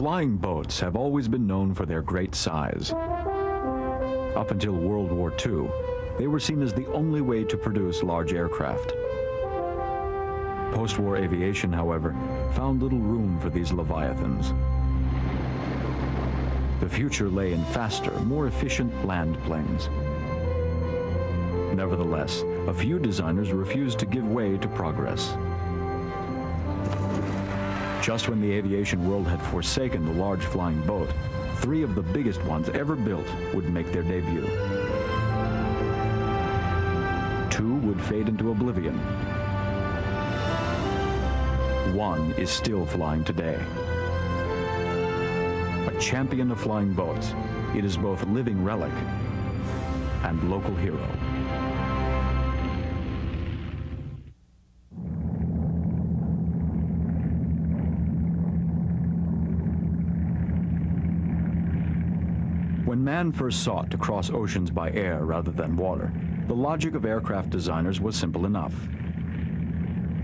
Flying boats have always been known for their great size. Up until World War II, they were seen as the only way to produce large aircraft. Post-war aviation, however, found little room for these leviathans. The future lay in faster, more efficient land planes. Nevertheless, a few designers refused to give way to progress. Just when the aviation world had forsaken the large flying boat, three of the biggest ones ever built would make their debut. Two would fade into oblivion. One is still flying today. A champion of flying boats, it is both living relic and local hero. When man first sought to cross oceans by air rather than water, the logic of aircraft designers was simple enough.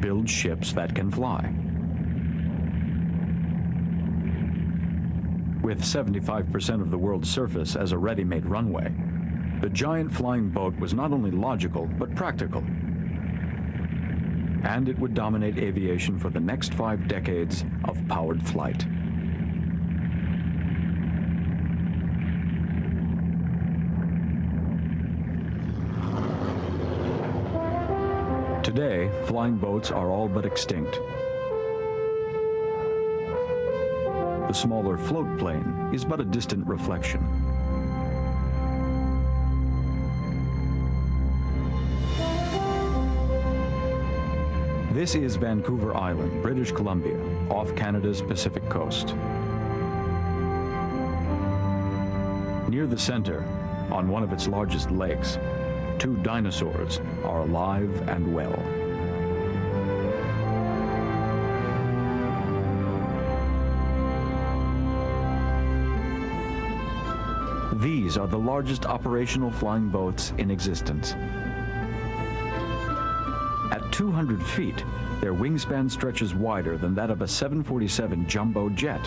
Build ships that can fly. With 75% of the world's surface as a ready-made runway, the giant flying boat was not only logical, but practical. And it would dominate aviation for the next 5 decades of powered flight. Today, flying boats are all but extinct. The smaller float plane is but a distant reflection. This is Vancouver Island, British Columbia, off Canada's Pacific coast. Near the center, on one of its largest lakes, 2 dinosaurs are alive and well. These are the largest operational flying boats in existence. At 200 feet, their wingspan stretches wider than that of a 747 jumbo jet.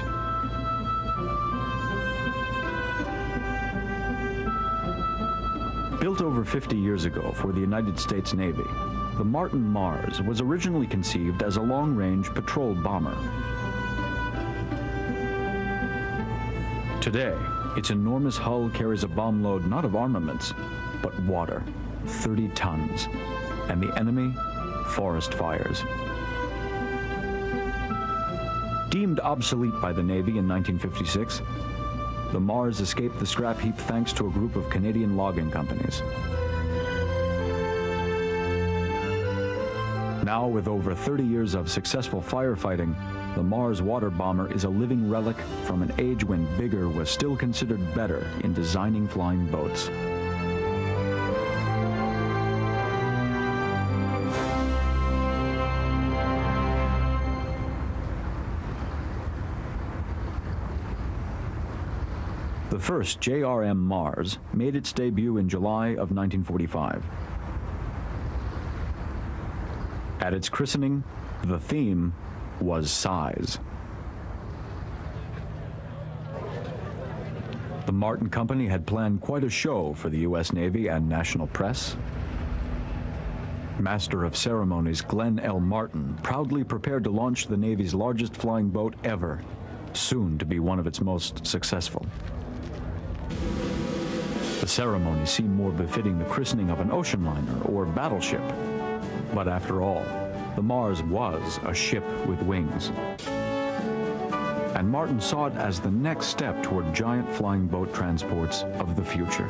Built over 50 years ago for the United States Navy, the Martin Mars was originally conceived as a long-range patrol bomber. Today, its enormous hull carries a bomb load not of armaments, but water, 30 tons, and the enemy, forest fires. Deemed obsolete by the Navy in 1956, the Mars escaped the scrap heap thanks to a group of Canadian logging companies. Now, with over 30 years of successful firefighting, the Mars water bomber is a living relic from an age when bigger was still considered better in designing flying boats. The first JRM Mars made its debut in July of 1945. At its christening, the theme was size. The Martin Company had planned quite a show for the U.S. Navy and national press. Master of Ceremonies Glenn L. Martin proudly prepared to launch the Navy's largest flying boat ever, soon to be one of its most successful. The ceremony seemed more befitting the christening of an ocean liner or battleship. But after all, the Mars was a ship with wings. And Martin saw it as the next step toward giant flying boat transports of the future.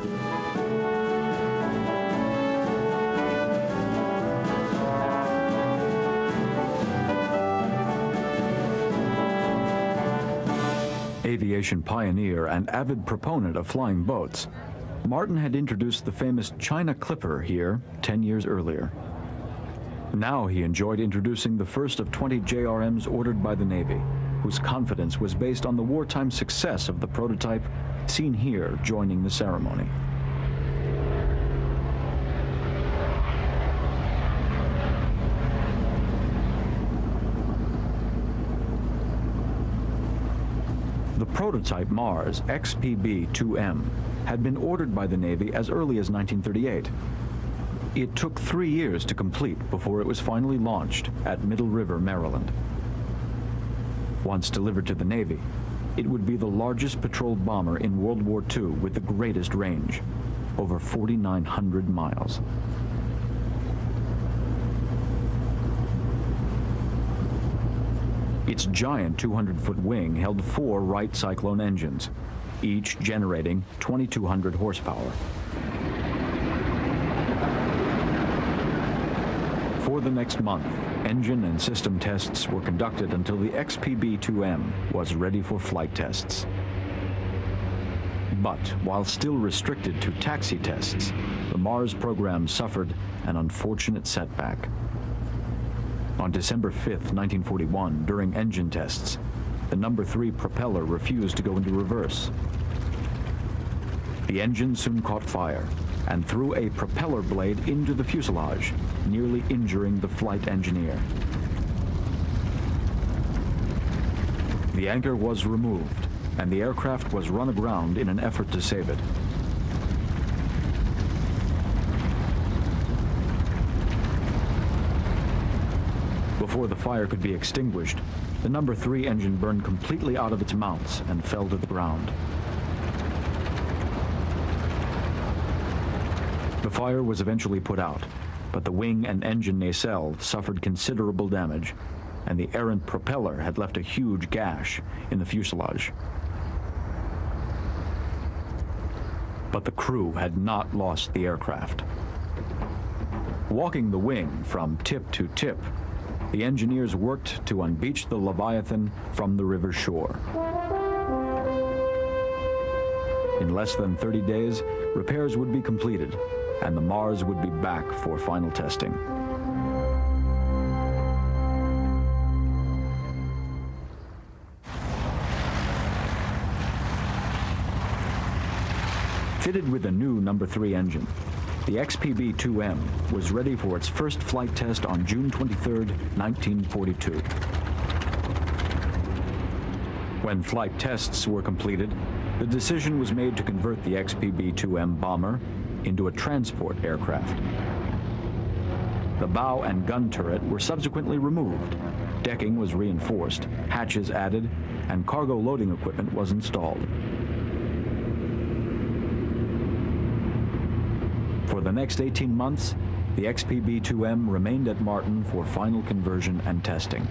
Aviation pioneer and avid proponent of flying boats, Martin had introduced the famous China Clipper here 10 years earlier. Now he enjoyed introducing the first of 20 JRMs ordered by the Navy, whose confidence was based on the wartime success of the prototype seen here joining the ceremony. The prototype Mars XPB-2M had been ordered by the Navy as early as 1938. It took 3 years to complete before it was finally launched at Middle River, Maryland. Once delivered to the Navy, it would be the largest patrol bomber in World War II with the greatest range, over 4,900 miles. Its giant 200-foot wing held 4 Wright Cyclone engines, each generating 2,200 horsepower. For the next month, engine and system tests were conducted until the XPB-2M was ready for flight tests. But while still restricted to taxi tests, the Mars program suffered an unfortunate setback. On December 5, 1941, during engine tests, the No. 3 propeller refused to go into reverse. The engine soon caught fire and threw a propeller blade into the fuselage, nearly injuring the flight engineer. The anchor was removed, and the aircraft was run aground in an effort to save it. Before the fire could be extinguished, the No. 3 engine burned completely out of its mounts and fell to the ground. The fire was eventually put out, but the wing and engine nacelle suffered considerable damage, and the errant propeller had left a huge gash in the fuselage. But the crew had not lost the aircraft. Walking the wing from tip to tip, the engineers worked to unbeach the Leviathan from the river shore. In less than 30 days, repairs would be completed, and the Mars would be back for final testing. Fitted with a new No. 3 engine, the XPB-2M was ready for its first flight test on June 23, 1942. When flight tests were completed, the decision was made to convert the XPB-2M bomber into a transport aircraft. The bow and gun turret were subsequently removed, decking was reinforced, hatches added, and cargo loading equipment was installed. For the next 18 months, the XPB-2M remained at Martin for final conversion and testing.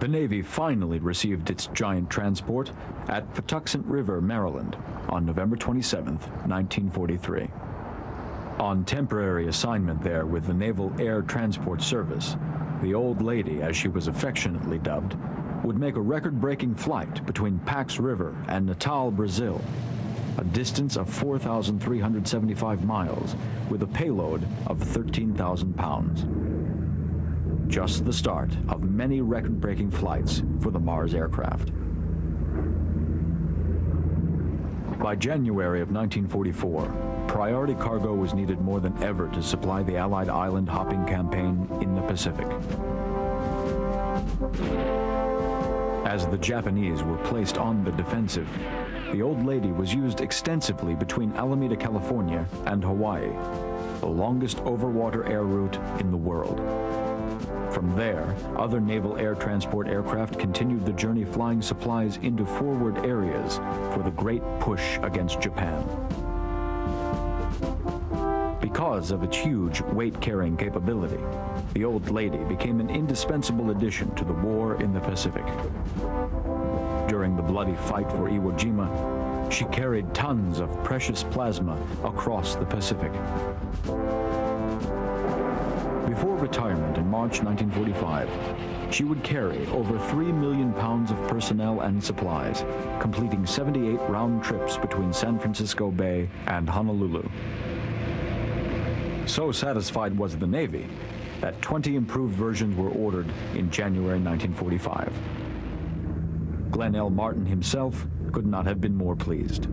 The Navy finally received its giant transport at Patuxent River, Maryland, on November 27, 1943. On temporary assignment there with the Naval Air Transport Service, the Old Lady, as she was affectionately dubbed, would make a record-breaking flight between Pax River and Natal, Brazil, a distance of 4,375 miles with a payload of 13,000 pounds. Just the start of many record-breaking flights for the Mars aircraft. By January of 1944, priority cargo was needed more than ever to supply the Allied island hopping campaign in the Pacific. As the Japanese were placed on the defensive, the Old Lady was used extensively between Alameda, California and Hawaii, the longest overwater air route in the world. From there, other naval air transport aircraft continued the journey flying supplies into forward areas for the great push against Japan. Because of its huge weight-carrying capability, the Old Lady became an indispensable addition to the war in the Pacific. During the bloody fight for Iwo Jima, she carried tons of precious plasma across the Pacific. Before retirement in March 1945, she would carry over 3 million pounds of personnel and supplies, completing 78 round trips between San Francisco Bay and Honolulu. So satisfied was the Navy that 20 improved versions were ordered in January 1945. Glenn L. Martin himself could not have been more pleased.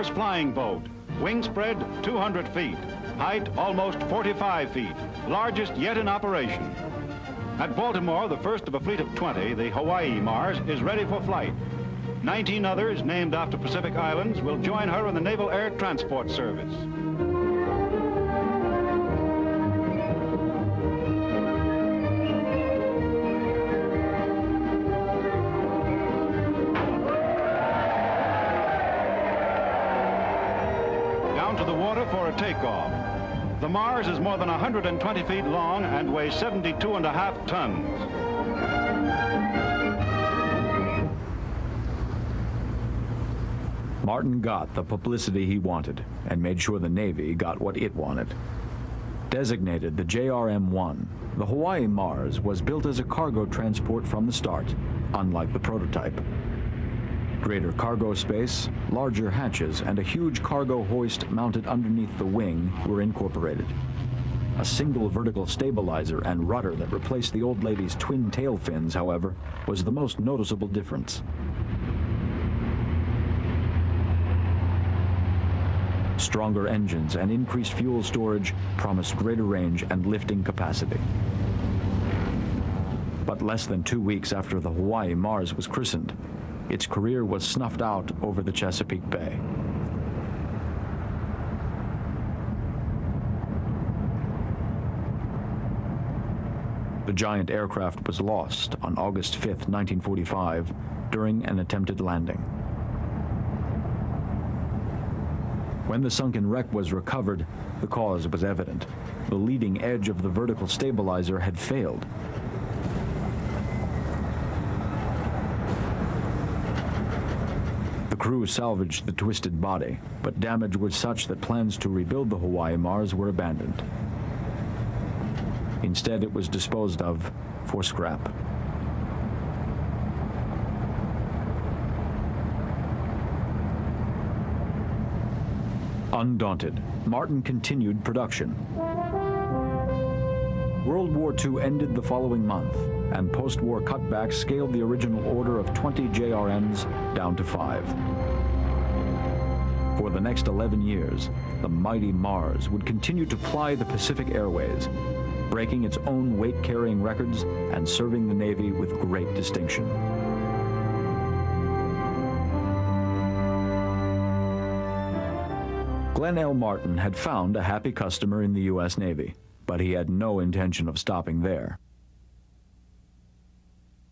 reverse flying boat. Wing spread 200 feet. Height almost 45 feet. Largest yet in operation. At Baltimore, the first of a fleet of 20, the Hawaii Mars, is ready for flight. 19 others, named after Pacific Islands, will join her in the Naval Air Transport Service. Down to the water for a takeoff. The Mars is more than 120 feet long and weighs 72.5 tons. Martin got the publicity he wanted and made sure the Navy got what it wanted. Designated the JRM-1, the Hawaii Mars was built as a cargo transport from the start, unlike the prototype. Greater cargo space, larger hatches, and a huge cargo hoist mounted underneath the wing were incorporated. A single vertical stabilizer and rudder that replaced the old lady's twin tail fins, however, was the most noticeable difference. Stronger engines and increased fuel storage promised greater range and lifting capacity. But less than 2 weeks after the Hawaii Mars was christened, its career was snuffed out over the Chesapeake Bay. The giant aircraft was lost on August 5, 1945, during an attempted landing. When the sunken wreck was recovered, the cause was evident. The leading edge of the vertical stabilizer had failed. The crew salvaged the twisted body, but damage was such that plans to rebuild the Hawaii Mars were abandoned. Instead, it was disposed of for scrap. Undaunted, Martin continued production. World War II ended the following month, and post-war cutbacks scaled the original order of 20 JRMs down to 5. For the next 11 years, the mighty Mars would continue to ply the Pacific Airways, breaking its own weight-carrying records and serving the Navy with great distinction. Glenn L. Martin had found a happy customer in the U.S. Navy, but he had no intention of stopping there.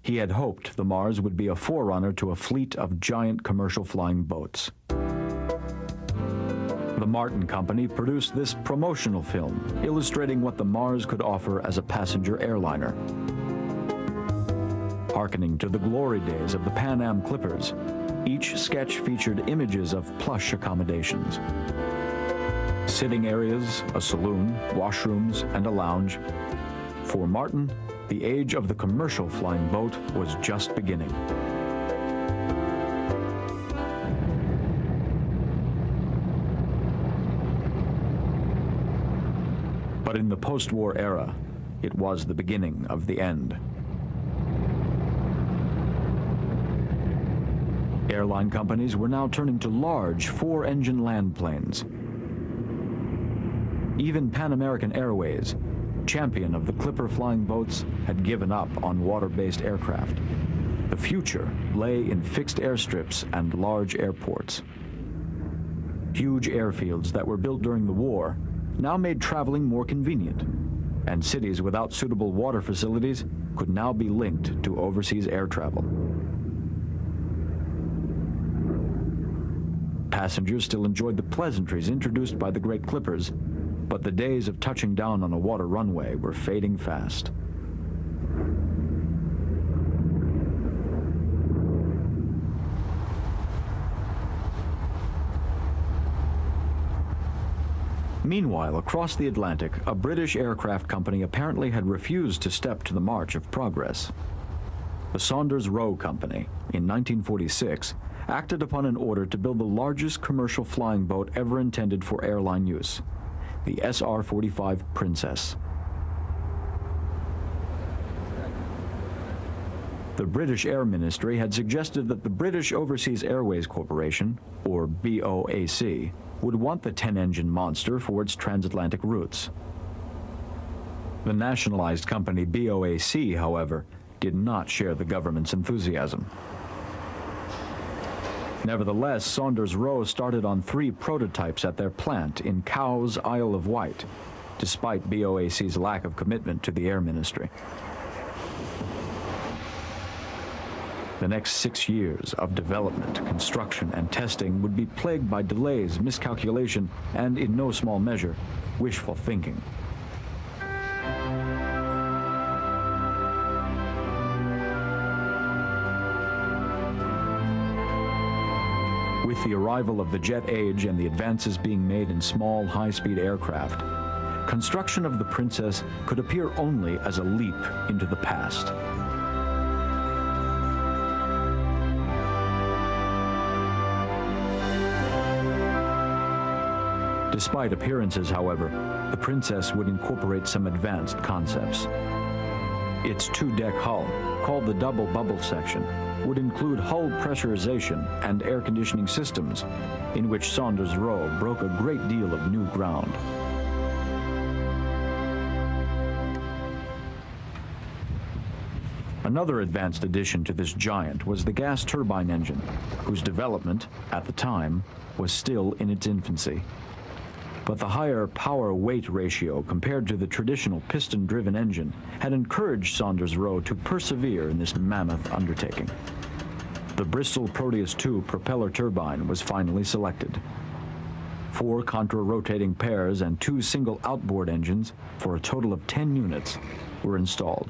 He had hoped the Mars would be a forerunner to a fleet of giant commercial flying boats. The Martin Company produced this promotional film, illustrating what the Mars could offer as a passenger airliner. Hearkening to the glory days of the Pan Am Clippers, each sketch featured images of plush accommodations. Sitting areas, a saloon, washrooms, and a lounge. For Martin, the age of the commercial flying boat was just beginning. But in the post-war era, it was the beginning of the end. Airline companies were now turning to large 4-engine land planes. Even Pan American Airways, champion of the Clipper flying boats, had given up on water-based aircraft. The future lay in fixed airstrips and large airports. Huge airfields that were built during the war now made traveling more convenient, and cities without suitable water facilities could now be linked to overseas air travel. Passengers still enjoyed the pleasantries introduced by the great Clippers, but the days of touching down on a water runway were fading fast. Meanwhile, across the Atlantic, a British aircraft company apparently had refused to step to the march of progress. The Saunders Roe Company, in 1946, acted upon an order to build the largest commercial flying boat ever intended for airline use, the SR-45 Princess. The British Air Ministry had suggested that the British Overseas Airways Corporation, or BOAC, would want the 10-engine monster for its transatlantic routes. The nationalized company BOAC, however, did not share the government's enthusiasm. Nevertheless, Saunders-Roe started on 3 prototypes at their plant in Cowes, Isle of Wight, despite BOAC's lack of commitment to the Air Ministry. The next 6 years of development, construction, and testing would be plagued by delays, miscalculation, and, in no small measure, wishful thinking. With the arrival of the jet age and the advances being made in small, high-speed aircraft, construction of the Princess could appear only as a leap into the past. Despite appearances, however, the Princess would incorporate some advanced concepts. Its 2-deck hull, called the double bubble section, would include hull pressurization and air conditioning systems, in which Saunders-Roe broke a great deal of new ground. Another advanced addition to this giant was the gas turbine engine, whose development, at the time, was still in its infancy. But the higher power-weight ratio compared to the traditional piston-driven engine had encouraged Saunders-Roe to persevere in this mammoth undertaking. The Bristol Proteus II propeller turbine was finally selected. 4 contra-rotating pairs and 2 single outboard engines, for a total of 10 units, were installed.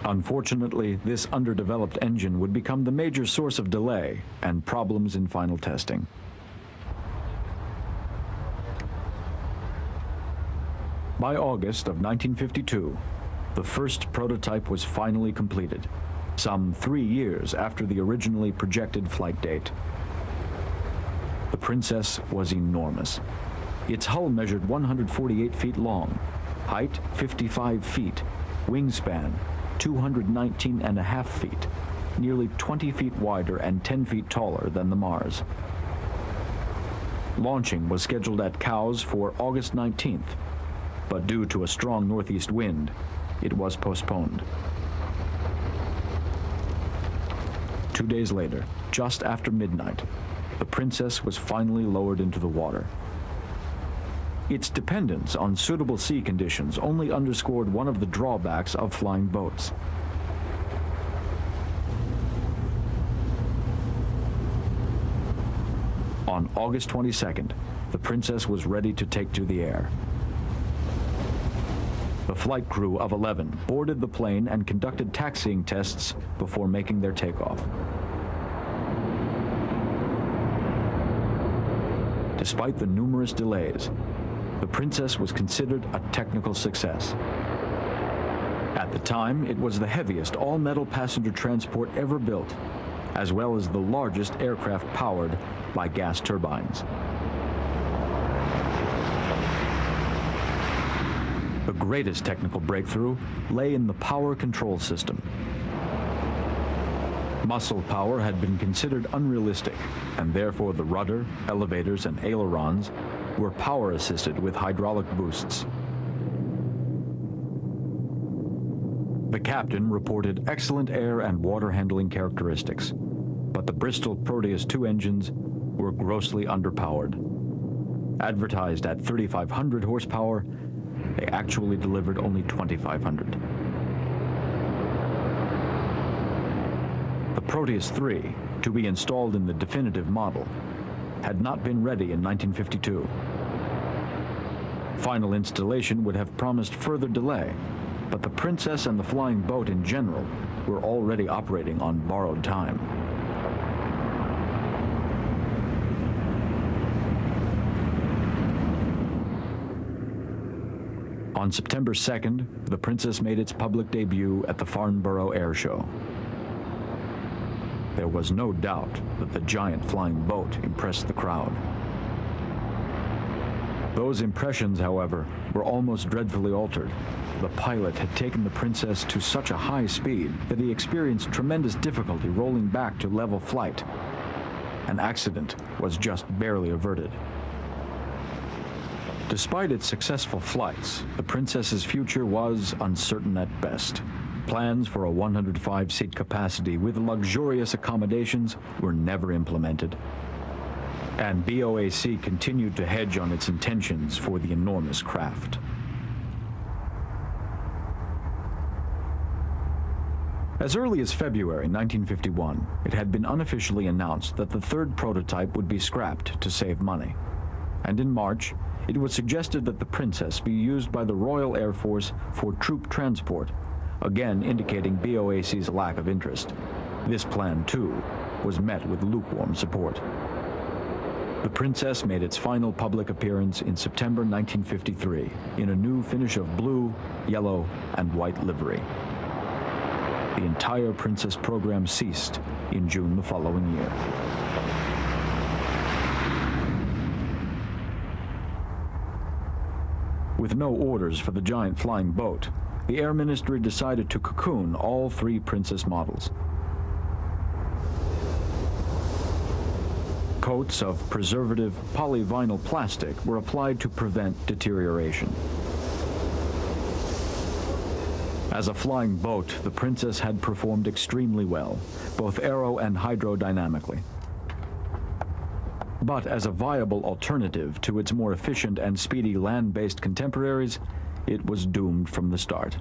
Unfortunately, this underdeveloped engine would become the major source of delay and problems in final testing. By August of 1952, the first prototype was finally completed, some 3 years after the originally projected flight date. The Princess was enormous. Its hull measured 148 feet long, height 55 feet, wingspan 219.5 feet, nearly 20 feet wider and 10 feet taller than the Mars. Launching was scheduled at Cowes for August 19th, but due to a strong northeast wind, it was postponed. 2 days later, just after midnight, the Princess was finally lowered into the water. Its dependence on suitable sea conditions only underscored one of the drawbacks of flying boats. On August 22nd, the Princess was ready to take to the air. The flight crew of 11 boarded the plane and conducted taxiing tests before making their takeoff. Despite the numerous delays, the Princess was considered a technical success. At the time, it was the heaviest all-metal passenger transport ever built, as well as the largest aircraft powered by gas turbines. The greatest technical breakthrough lay in the power control system. Muscle power had been considered unrealistic, and therefore the rudder, elevators, and ailerons were power-assisted with hydraulic boosts. The captain reported excellent air and water handling characteristics, but the Bristol Proteus II engines were grossly underpowered. Advertised at 3,500 horsepower, they actually delivered only 2,500. The Proteus III, to be installed in the definitive model, had not been ready in 1952. Final installation would have promised further delay, but the Princess and the flying boat in general were already operating on borrowed time. On September 2nd, the Princess made its public debut at the Farnborough Air Show. There was no doubt that the giant flying boat impressed the crowd. Those impressions, however, were almost dreadfully altered. The pilot had taken the Princess to such a high speed that he experienced tremendous difficulty rolling back to level flight. An accident was just barely averted. Despite its successful flights, the Princess's future was uncertain at best. Plans for a 105-seat capacity with luxurious accommodations were never implemented. And BOAC continued to hedge on its intentions for the enormous craft. As early as February 1951, it had been unofficially announced that the third prototype would be scrapped to save money. And in March, it was suggested that the Princess be used by the Royal Air Force for troop transport, again indicating BOAC's lack of interest. This plan, too, was met with lukewarm support. The Princess made its final public appearance in September 1953 in a new finish of blue, yellow, and white livery. The entire Princess program ceased in June the following year. With no orders for the giant flying boat, the Air Ministry decided to cocoon all three Princess models. Coats of preservative polyvinyl plastic were applied to prevent deterioration. As a flying boat, the Princess had performed extremely well, both aero and hydrodynamically. But as a viable alternative to its more efficient and speedy land-based contemporaries, it was doomed from the start.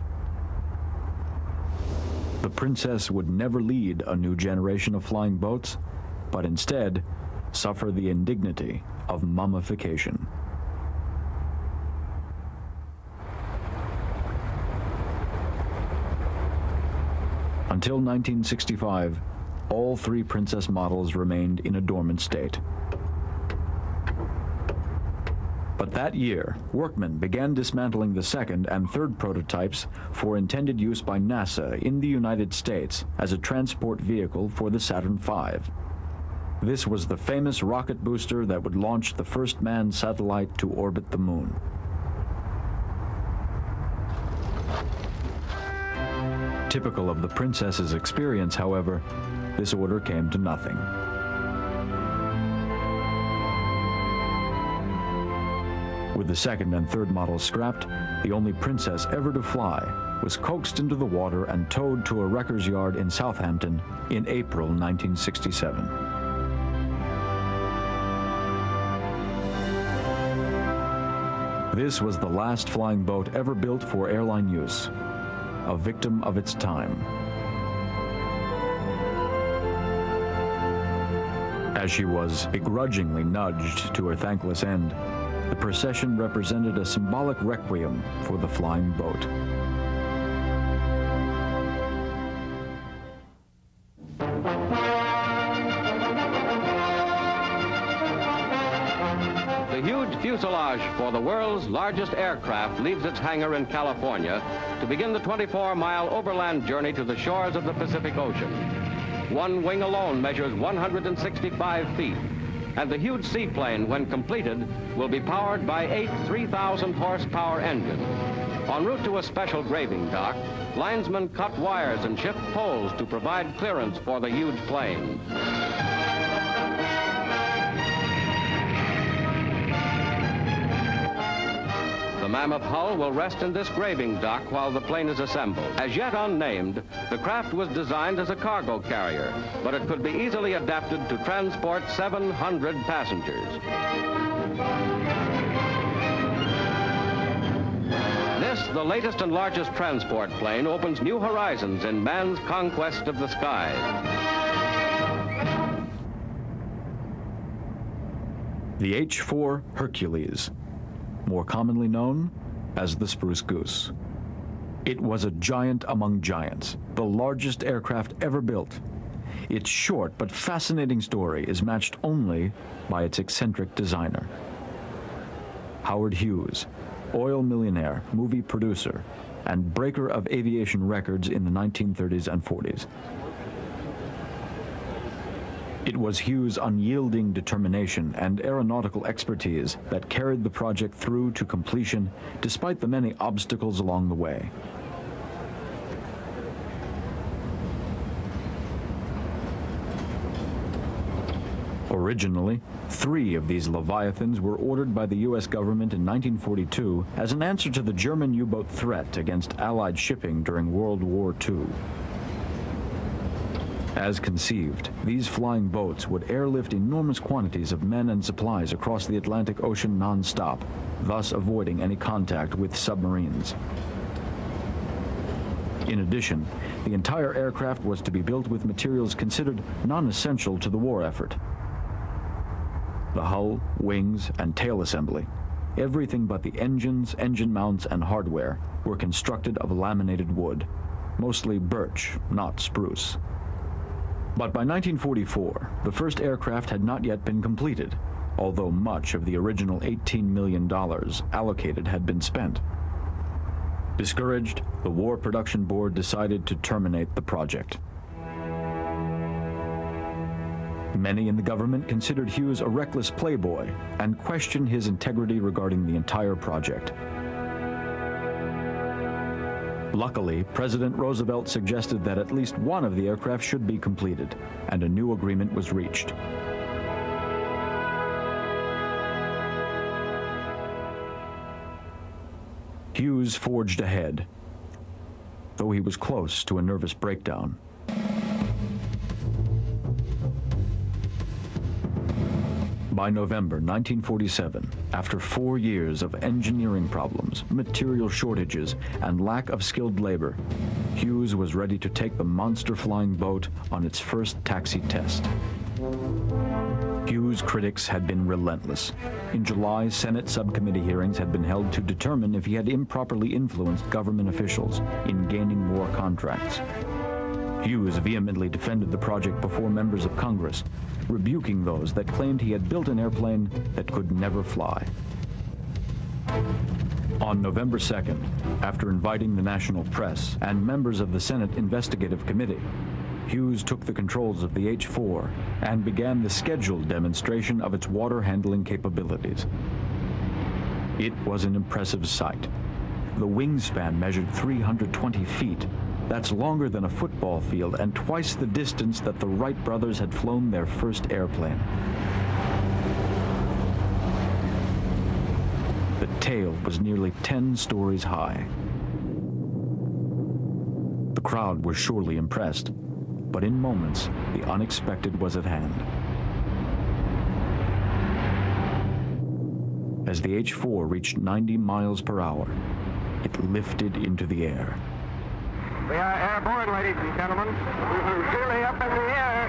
The Princess would never lead a new generation of flying boats, but instead suffer the indignity of mummification. Until 1965, all three Princess models remained in a dormant state. But that year, workmen began dismantling the second and third prototypes for intended use by NASA in the United States as a transport vehicle for the Saturn V. This was the famous rocket booster that would launch the first manned satellite to orbit the moon. Typical of the Princess's experience, however, this order came to nothing. With the second and third models scrapped, the only Princess ever to fly was coaxed into the water and towed to a wrecker's yard in Southampton in April 1967. This was the last flying boat ever built for airline use, a victim of its time. As she was begrudgingly nudged to her thankless end, the procession represented a symbolic requiem for the flying boat. The huge fuselage for the world's largest aircraft leaves its hangar in California to begin the 24-mile overland journey to the shores of the Pacific Ocean. One wing alone measures 165 feet, and the huge seaplane, when completed, will be powered by 8 3,000-horsepower engines. En route to a special graving dock, linesmen cut wires and shift poles to provide clearance for the huge plane. The mammoth hull will rest in this graving dock while the plane is assembled. As yet unnamed, the craft was designed as a cargo carrier, but it could be easily adapted to transport 700 passengers. This, the latest and largest transport plane, opens new horizons in man's conquest of the skies. The H4 Hercules, more commonly known as the Spruce Goose. It was a giant among giants, the largest aircraft ever built. Its short but fascinating story is matched only by its eccentric designer. Howard Hughes, oil millionaire, movie producer, and breaker of aviation records in the 1930s and 40s. It was Hughes' unyielding determination and aeronautical expertise that carried the project through to completion despite the many obstacles along the way. Originally, 3 of these Leviathans were ordered by the U.S. government in 1942 as an answer to the German U-boat threat against Allied shipping during World War II. As conceived, these flying boats would airlift enormous quantities of men and supplies across the Atlantic Ocean non-stop, thus avoiding any contact with submarines. In addition, the entire aircraft was to be built with materials considered non-essential to the war effort. The hull, wings, and tail assembly, everything but the engines, engine mounts, and hardware, were constructed of laminated wood, mostly birch, not spruce. But by 1944, the first aircraft had not yet been completed, although much of the original $18 million allocated had been spent. Discouraged, the War Production Board decided to terminate the project. Many in the government considered Hughes a reckless playboy and questioned his integrity regarding the entire project. Luckily, President Roosevelt suggested that at least one of the aircraft should be completed, and a new agreement was reached. Hughes forged ahead, though he was close to a nervous breakdown. By November 1947, after 4 years of engineering problems, material shortages, and lack of skilled labor, Hughes was ready to take the monster flying boat on its first taxi test. Hughes' critics had been relentless. In July, Senate subcommittee hearings had been held to determine if he had improperly influenced government officials in gaining war contracts. Hughes vehemently defended the project before members of Congress, rebuking those that claimed he had built an airplane that could never fly. On November 2nd, after inviting the national press and members of the Senate Investigative Committee, Hughes took the controls of the H4 and began the scheduled demonstration of its water handling capabilities. It was an impressive sight. The wingspan measured 320 feet. That's longer than a football field and twice the distance that the Wright brothers had flown their first airplane. The tail was nearly 10 stories high. The crowd was surely impressed, but in moments, the unexpected was at hand. As the H4 reached 90 miles per hour, it lifted into the air. We are airborne, ladies and gentlemen. Truly up in the air.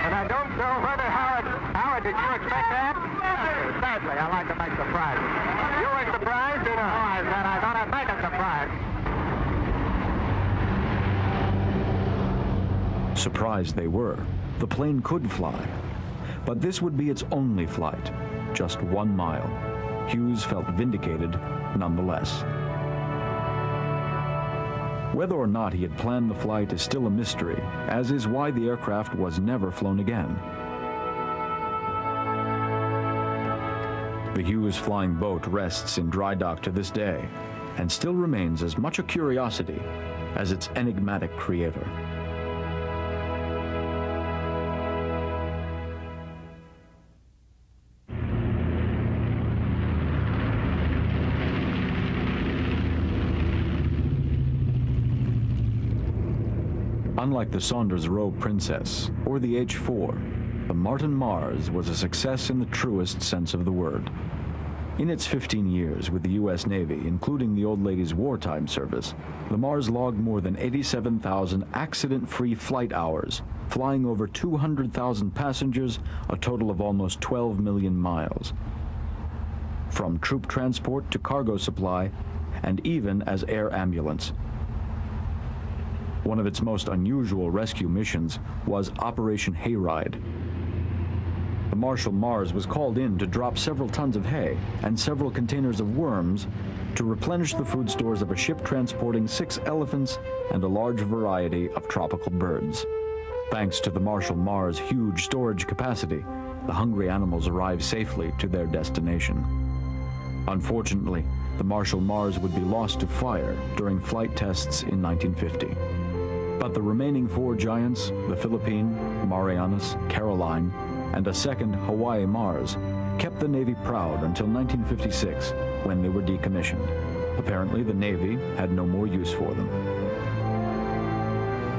And I don't know whether, Howard, did you expect that? Sadly, I like to make surprises. You were surprised? You know how I said I thought I'd make a surprise. Surprised they were. The plane could fly. But this would be its only flight, just 1 mile. Hughes felt vindicated nonetheless. Whether or not he had planned the flight is still a mystery, as is why the aircraft was never flown again. The Hughes flying boat rests in dry dock to this day, and still remains as much a curiosity as its enigmatic creator. Unlike the Saunders-Roe Princess or the H4, the Martin Mars was a success in the truest sense of the word. In its 15 years with the U.S. Navy, including the old lady's wartime service, the Mars logged more than 87,000 accident-free flight hours, flying over 200,000 passengers, a total of almost 12 million miles. From troop transport to cargo supply, and even as air ambulance. One of its most unusual rescue missions was Operation Hayride. The Marshal Mars was called in to drop several tons of hay and several containers of worms to replenish the food stores of a ship transporting 6 elephants and a large variety of tropical birds. Thanks to the Marshall Mars' huge storage capacity, the hungry animals arrive safely to their destination. Unfortunately, the Marshall Mars would be lost to fire during flight tests in 1950. But the remaining 4 giants, the Philippine, Marianas, Caroline, and a second Hawaii Mars, kept the Navy proud until 1956, when they were decommissioned. Apparently, the Navy had no more use for them.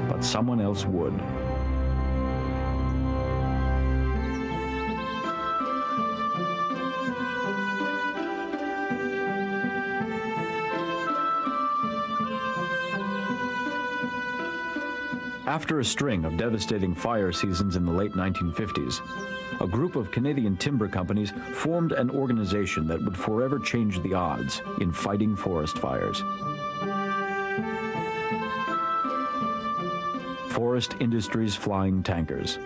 But someone else would. After a string of devastating fire seasons in the late 1950s, a group of Canadian timber companies formed an organization that would forever change the odds in fighting forest fires. Forest Industries Flying Tankers.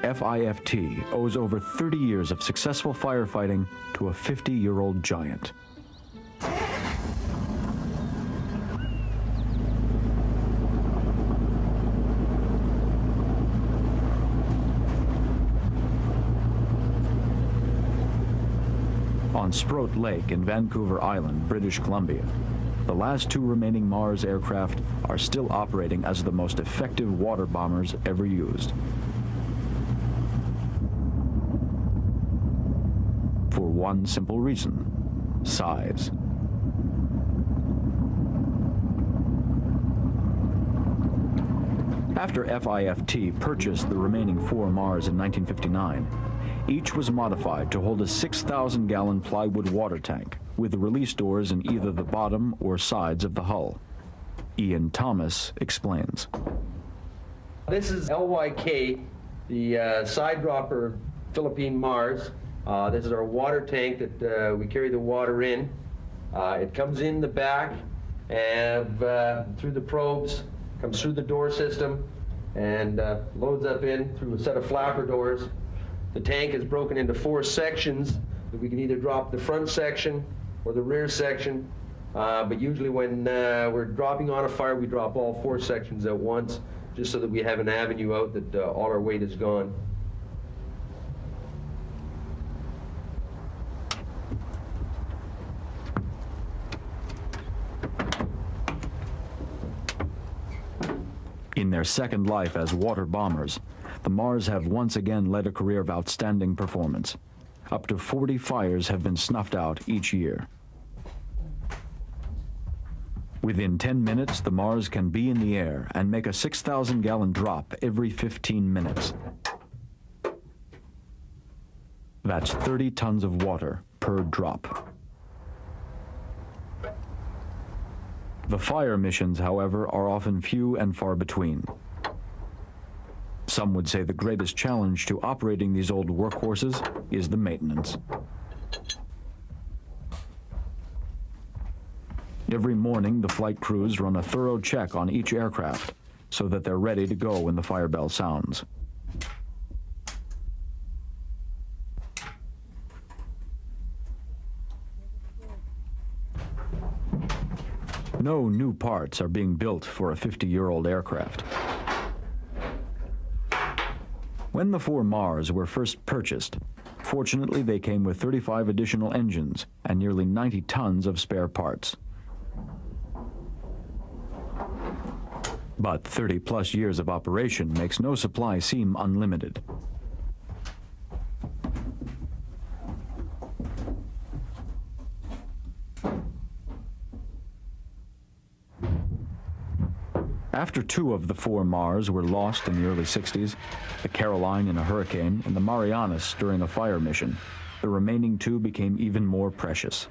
FIFT owes over 30 years of successful firefighting to a 50-year-old giant. On Sproat Lake in Vancouver Island, British Columbia, the last 2 remaining Mars aircraft are still operating as the most effective water bombers ever used. For one simple reason: size. After FIFT purchased the remaining 4 Mars in 1959, each was modified to hold a 6,000-gallon plywood water tank with the release doors in either the bottom or sides of the hull. Ian Thomas explains. This is LYK, the side dropper Philippine Mars. This is our water tank that we carry the water in. It comes in the back and through the probes, comes through the door system, and loads up in through a set of flapper doors. The tank is broken into 4 sections that we can either drop the front section or the rear section, but usually when we're dropping on a fire, we drop all 4 sections at once, just so that we have an avenue out that all our weight is gone. In their second life as water bombers, the Mars have once again led a career of outstanding performance. Up to 40 fires have been snuffed out each year. Within 10 minutes, the Mars can be in the air and make a 6,000-gallon drop every 15 minutes. That's 30 tons of water per drop. The fire missions, however, are often few and far between. Some would say the greatest challenge to operating these old workhorses is the maintenance. Every morning, the flight crews run a thorough check on each aircraft so that they're ready to go when the fire bell sounds. No new parts are being built for a 50-year-old aircraft. When the 4 Mars were first purchased, fortunately they came with 35 additional engines and nearly 90 tons of spare parts. But 30-plus years of operation makes no supply seem unlimited. After 2 of the 4 Mars were lost in the early 60s, the Caroline in a hurricane and the Marianas during a fire mission, the remaining 2 became even more precious.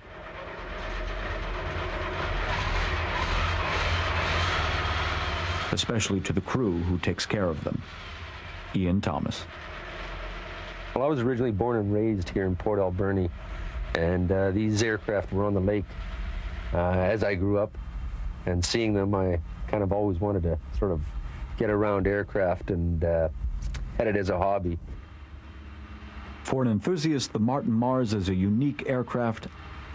Especially to the crew who takes care of them. Ian Thomas. Well, I was originally born and raised here in Port Alberni, and these aircraft were on the lake as I grew up. And seeing them, I kind of always wanted to sort of get around aircraft and had it as a hobby. For an enthusiast, the Martin Mars is a unique aircraft,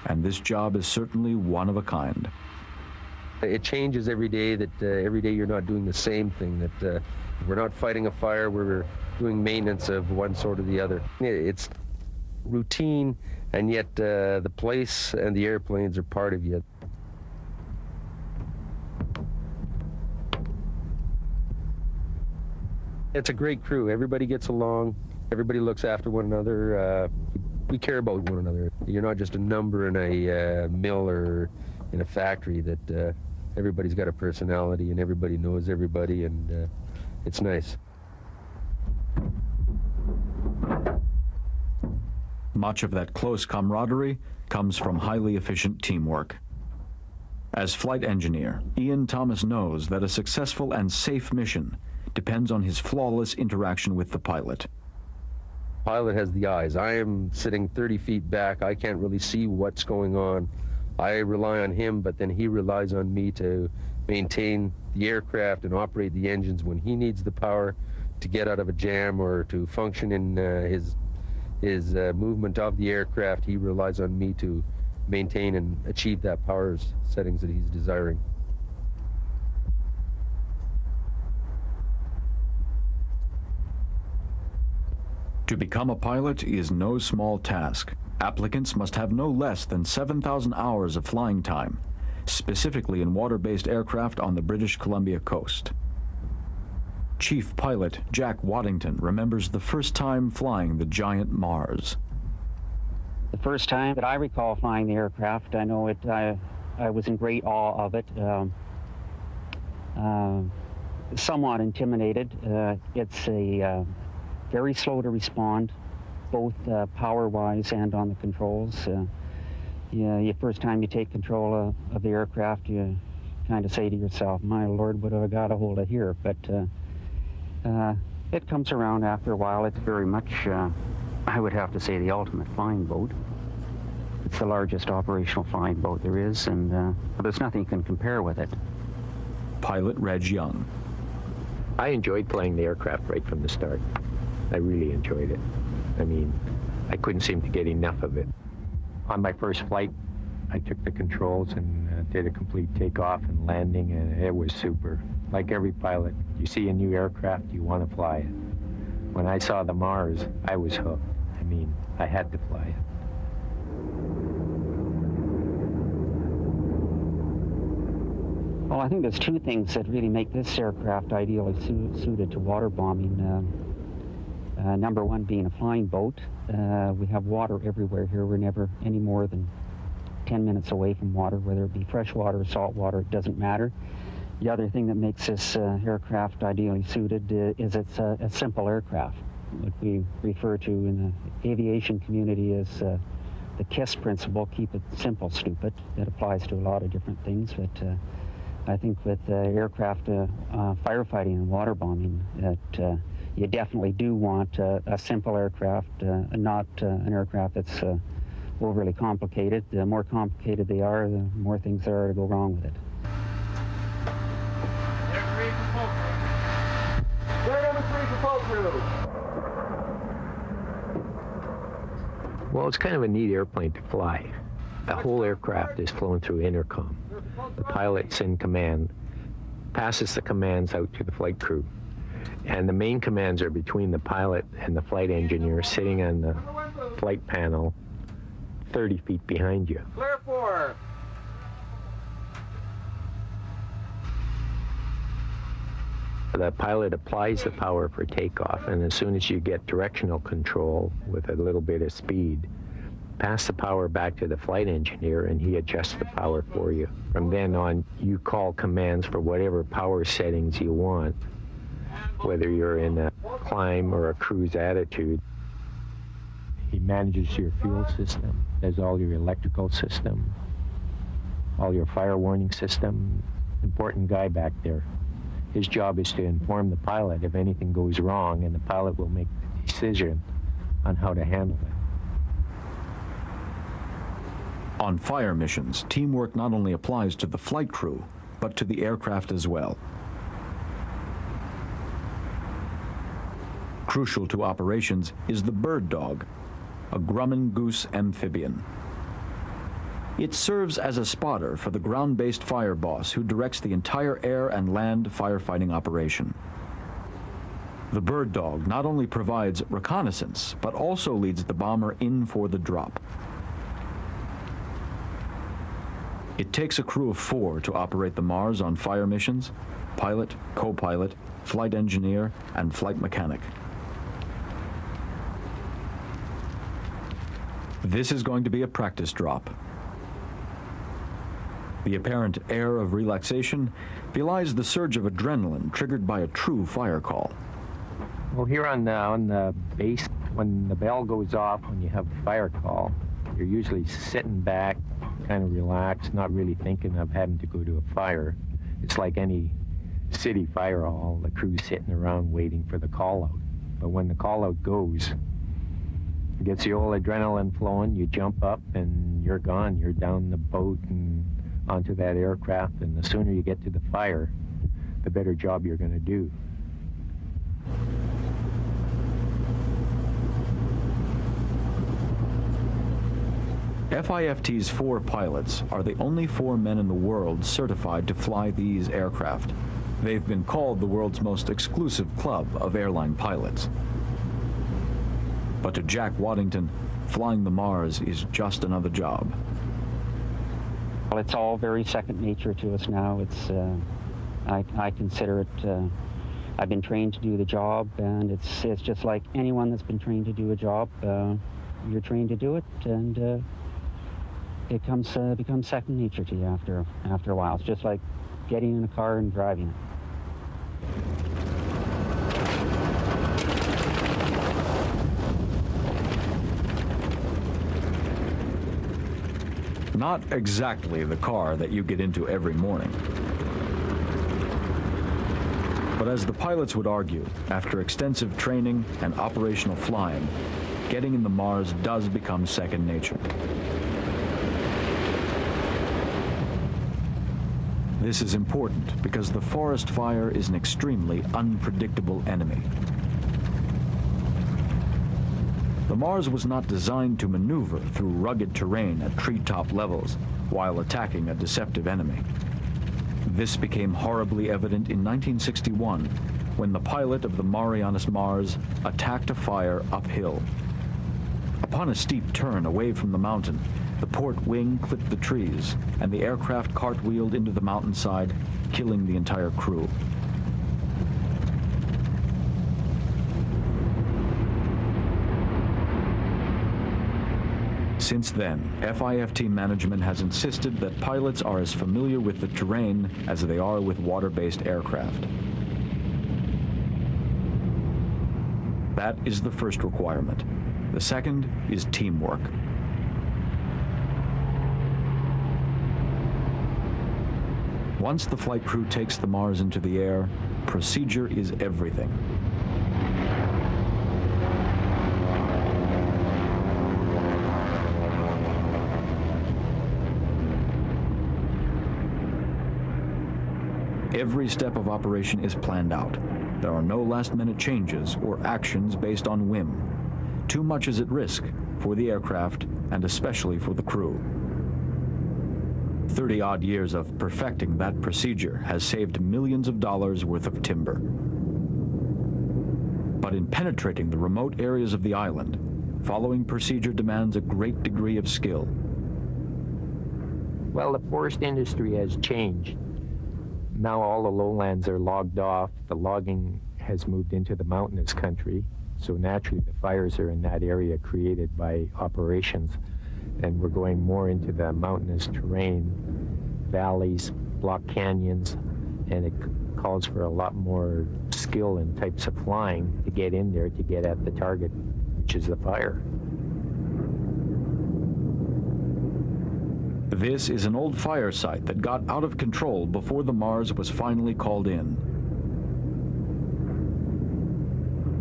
and this job is certainly one of a kind. It changes every day, that every day you're not doing the same thing, that We're not fighting a fire, we're doing maintenance of one sort or the other. It's routine, and yet the place and the airplanes are part of you. It's a great crew. Everybody gets along. Everybody looks after one another. We care about one another. You're not just a number in a mill or in a factory. That everybody's got a personality and everybody knows everybody, and it's nice. Much of that close camaraderie comes from highly efficient teamwork. As flight engineer, Ian Thomas knows that a successful and safe mission depends on his flawless interaction with the pilot. Pilot has the eyes. I am sitting 30 feet back. I can't really see what's going on. I rely on him, but then he relies on me to maintain the aircraft and operate the engines when he needs the power to get out of a jam or to function in his movement of the aircraft. He relies on me to maintain and achieve that power settings that he's desiring. To become a pilot is no small task. Applicants must have no less than 7,000 hours of flying time, specifically in water-based aircraft on the British Columbia coast. Chief pilot Jack Waddington remembers the first time flying the giant Mars. The first time that I recall flying the aircraft, I know I was in great awe of it. Somewhat intimidated. It's very slow to respond, both power-wise and on the controls. The first time you take control of the aircraft, you kind of say to yourself, my Lord, what have I got a hold of here? But it comes around after a while. It's very much, I would have to say, the ultimate flying boat. It's the largest operational flying boat there is, and there's nothing can compare with it. Pilot Reg Young. I enjoyed flying the aircraft right from the start. I really enjoyed it. I mean, I couldn't seem to get enough of it. On my first flight, I took the controls and did a complete takeoff and landing, and it was super. Like every pilot, you see a new aircraft, you want to fly it. When I saw the Mars, I was hooked. I mean, I had to fly it. Well, I think there's two things that really make this aircraft ideally suited to water bombing. Number one being a flying boat. We have water everywhere here. We're never any more than 10 minutes away from water, whether it be fresh water or salt water, it doesn't matter. The other thing that makes this aircraft ideally suited is it's a simple aircraft. What we refer to in the aviation community as the KISS principle, keep it simple, stupid. That applies to a lot of different things, but I think with aircraft firefighting and water bombing, that you definitely do want a simple aircraft, not an aircraft that's overly complicated. The more complicated they are, the more things there are to go wrong with it. Well, it's kind of a neat airplane to fly. The whole aircraft is flown through intercom. The pilot's in command, passes the commands out to the flight crew. And the main commands are between the pilot and the flight engineer sitting on the flight panel 30 feet behind you. Clear for. The pilot applies the power for takeoff, and as soon as you get directional control with a little bit of speed, pass the power back to the flight engineer and he adjusts the power for you. From then on, you call commands for whatever power settings you want, whether you're in a climb or a cruise attitude. He manages your fuel system, does all your electrical system, all your fire warning system. Important guy back there. His job is to inform the pilot if anything goes wrong, and the pilot will make the decision on how to handle it. On fire missions, teamwork not only applies to the flight crew, but to the aircraft as well. Crucial to operations is the bird dog, a Grumman goose amphibian. It serves as a spotter for the ground-based fire boss who directs the entire air and land firefighting operation. The bird dog not only provides reconnaissance, but also leads the bomber in for the drop. It takes a crew of 4 to operate the Mars on fire missions: pilot, co-pilot, flight engineer, and flight mechanic. This is going to be a practice drop. The apparent air of relaxation belies the surge of adrenaline triggered by a true fire call. Well, here on the base, when the bell goes off, when you have a fire call, you're usually sitting back, kind of relaxed, not really thinking of having to go to a fire. It's like any city fire hall, the crew's sitting around waiting for the call out. But when the call out goes, it gets the old adrenaline flowing, you jump up and you're gone. You're down the boat and onto that aircraft, and the sooner you get to the fire, the better job you're going to do. FIFT's 4 pilots are the only 4 men in the world certified to fly these aircraft. They've been called the world's most exclusive club of airline pilots. But to Jack Waddington, flying the Mars is just another job. Well, it's all very second nature to us now. It's, I consider it, I've been trained to do the job, and it's just like anyone that's been trained to do a job. You're trained to do it, and it becomes second nature to you after a while. It's just like getting in a car and driving it. Not exactly the car that you get into every morning. But as the pilots would argue, after extensive training and operational flying, getting in the Mars does become second nature. This is important because the forest fire is an extremely unpredictable enemy. The Mars was not designed to maneuver through rugged terrain at treetop levels while attacking a deceptive enemy. This became horribly evident in 1961 when the pilot of the Marianas Mars attacked a fire uphill. Upon a steep turn away from the mountain, the port wing clipped the trees, and the aircraft cartwheeled into the mountainside, killing the entire crew. Since then, FIFT management has insisted that pilots are as familiar with the terrain as they are with water-based aircraft. That is the first requirement. The second is teamwork. Once the flight crew takes the Mars into the air, procedure is everything. Every step of operation is planned out. There are no last-minute changes or actions based on whim. Too much is at risk for the aircraft and especially for the crew. 30-odd years of perfecting that procedure has saved millions of dollars worth of timber. But in penetrating the remote areas of the island, following procedure demands a great degree of skill. Well, the forest industry has changed. Now all the lowlands are logged off. The logging has moved into the mountainous country. So naturally the fires are in that area created by operations. And we're going more into the mountainous terrain, valleys, block canyons, and it calls for a lot more skill and types of flying to get in there to get at the target, which is the fire. This is an old fire site that got out of control before the Mars was finally called in.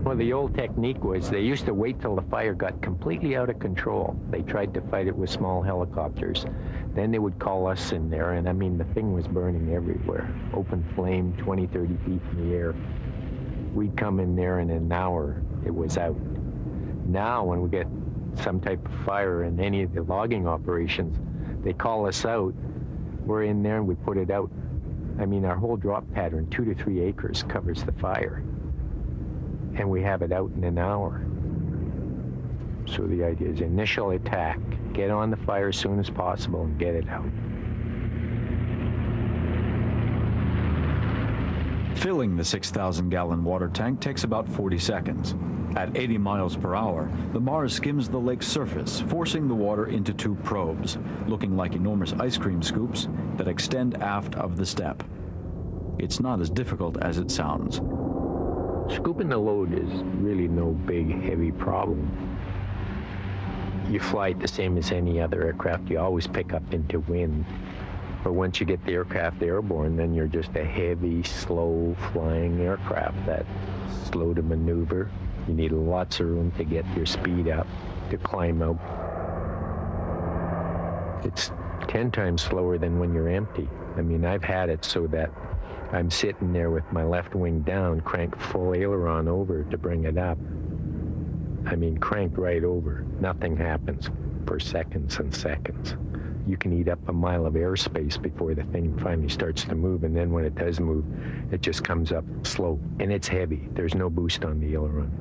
Well, the old technique was they used to wait till the fire got completely out of control. They tried to fight it with small helicopters. Then they would call us in there, and I mean, the thing was burning everywhere. Open flame, 20, 30 feet in the air. We'd come in there, and in an hour, it was out. Now, when we get some type of fire in any of the logging operations, they call us out. We're in there, and we put it out. I mean, our whole drop pattern, 2 to 3 acres, covers the fire. and we have it out in an hour. So the idea is initial attack, get on the fire as soon as possible and get it out. Filling the 6,000-gallon water tank takes about 40 seconds. At 80 miles per hour, the Mars skims the lake's surface, forcing the water into two probes, looking like enormous ice cream scoops that extend aft of the step. It's not as difficult as it sounds. Scooping the load is really no big, heavy problem. You fly it the same as any other aircraft. You always pick up into wind. But once you get the aircraft airborne, then you're just a heavy, slow-flying aircraft that's slow to maneuver. You need lots of room to get your speed up, to climb out. It's 10 times slower than when you're empty. I mean, I've had it so that I'm sitting there with my left wing down, crank full aileron over to bring it up. I mean, cranked right over. Nothing happens for seconds and seconds. You can eat up a mile of airspace before the thing finally starts to move, and then when it does move, it just comes up slow. And it's heavy. There's no boost on the aileron.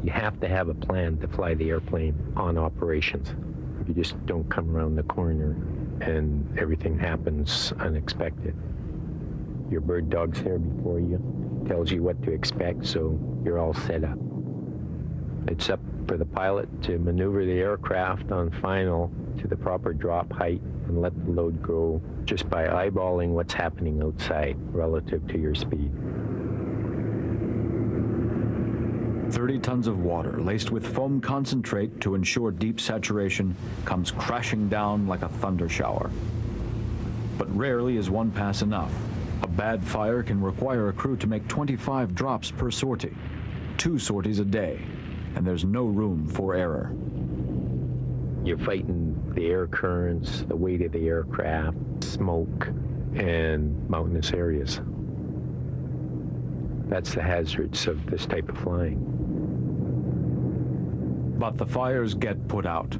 You have to have a plan to fly the airplane on operations. You just don't come around the corner and everything happens unexpected. Your bird dog's there before you, tells you what to expect, so you're all set up. It's up for the pilot to maneuver the aircraft on final to the proper drop height and let the load grow just by eyeballing what's happening outside relative to your speed. 30 tons of water laced with foam concentrate to ensure deep saturation comes crashing down like a thunder shower. But rarely is one pass enough. A bad fire can require a crew to make 25 drops per sortie, 2 sorties a day, and there's no room for error. You're fighting the air currents, the weight of the aircraft, smoke, and mountainous areas. That's the hazards of this type of flying. But the fires get put out.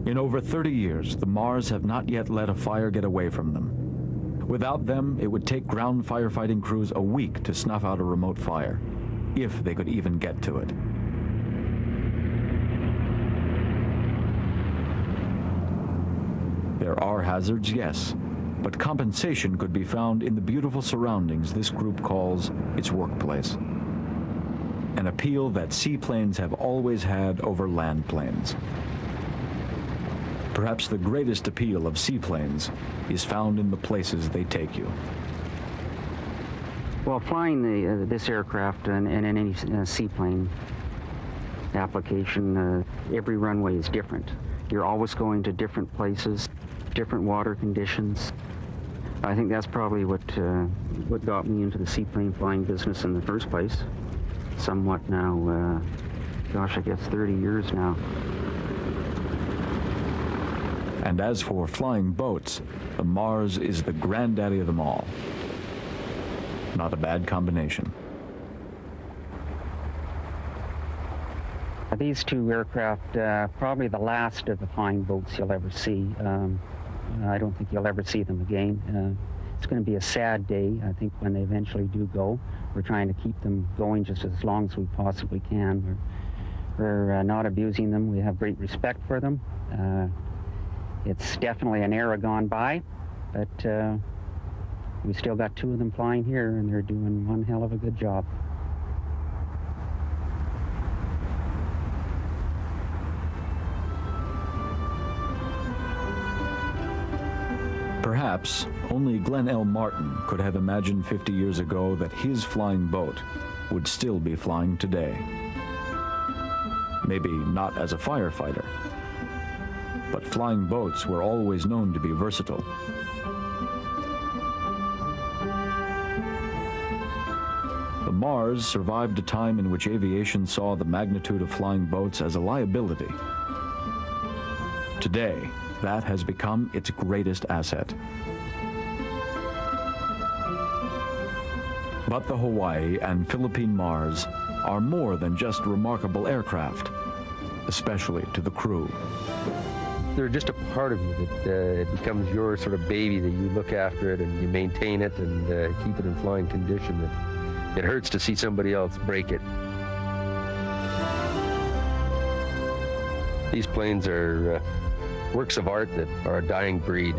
In over 30 years, the Mars have not yet let a fire get away from them. Without them, it would take ground firefighting crews a week to snuff out a remote fire, if they could even get to it. There are hazards, yes, but compensation could be found in the beautiful surroundings this group calls its workplace. An appeal that seaplanes have always had over land planes. Perhaps the greatest appeal of seaplanes is found in the places they take you. Well, flying this aircraft and in any seaplane application, every runway is different. You're always going to different places, different water conditions. I think that's probably what got me into the seaplane flying business in the first place. Somewhat now, gosh, I guess 30 years now. And as for flying boats, the Mars is the granddaddy of them all. Not a bad combination. These two aircraft, probably the last of the flying boats you'll ever see. I don't think you'll ever see them again. It's going to be a sad day, I think, when they eventually do go. We're trying to keep them going just as long as we possibly can. We're not abusing them. We have great respect for them. It's definitely an era gone by, but we still got 2 of them flying here, and they're doing one hell of a good job. Perhaps only Glenn L. Martin could have imagined 50 years ago that his flying boat would still be flying today. Maybe not as a firefighter, but flying boats were always known to be versatile. The Mars survived a time in which aviation saw the magnitude of flying boats as a liability. Today, that has become its greatest asset. But the Hawaii and Philippine Mars are more than just remarkable aircraft, especially to the crew. They're just a part of you that it becomes your sort of baby, that you look after it and you maintain it and keep it in flying condition. It hurts to see somebody else break it. These planes are works of art that are a dying breed.